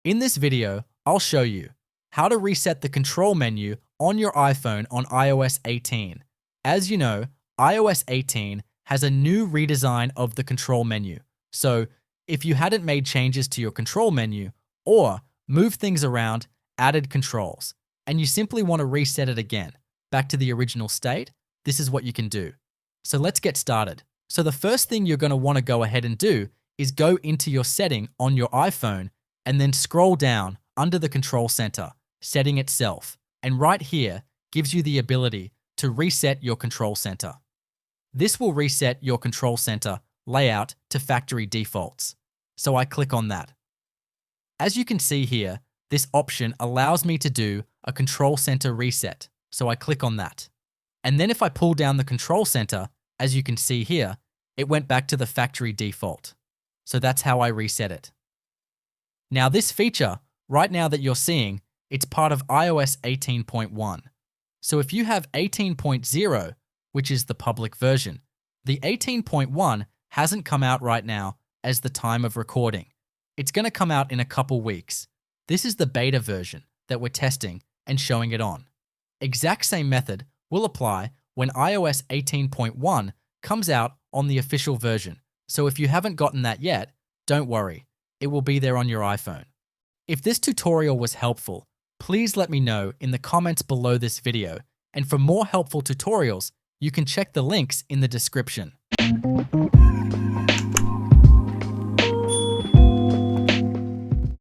In this video, I'll show you how to reset the control menu on your iPhone on iOS 18. As you know, iOS 18 has a new redesign of the control menu. So if you hadn't made changes to your control menu or moved things around, added controls, and you simply want to reset it again back to the original state, this is what you can do. So let's get started. So the first thing you're going to want to go ahead and do is go into your setting on your iPhone and then scroll down under the control center, setting itself. And right here gives you the ability to reset your control center. This will reset your control center layout to factory defaults. So I click on that. As you can see here, this option allows me to do a control center reset. So I click on that. And then if I pull down the control center, as you can see here, it went back to the factory default. So that's how I reset it. Now this feature, right now that you're seeing, it's part of iOS 18.1. So if you have 18.0, which is the public version, the 18.1 hasn't come out right now as the time of recording. It's going to come out in a couple weeks. This is the beta version that we're testing and showing it on. Exact same method will apply when iOS 18.1 comes out on the official version. So if you haven't gotten that yet, don't worry. It will be there on your iPhone. If this tutorial was helpful, please let me know in the comments below this video. And for more helpful tutorials, you can check the links in the description.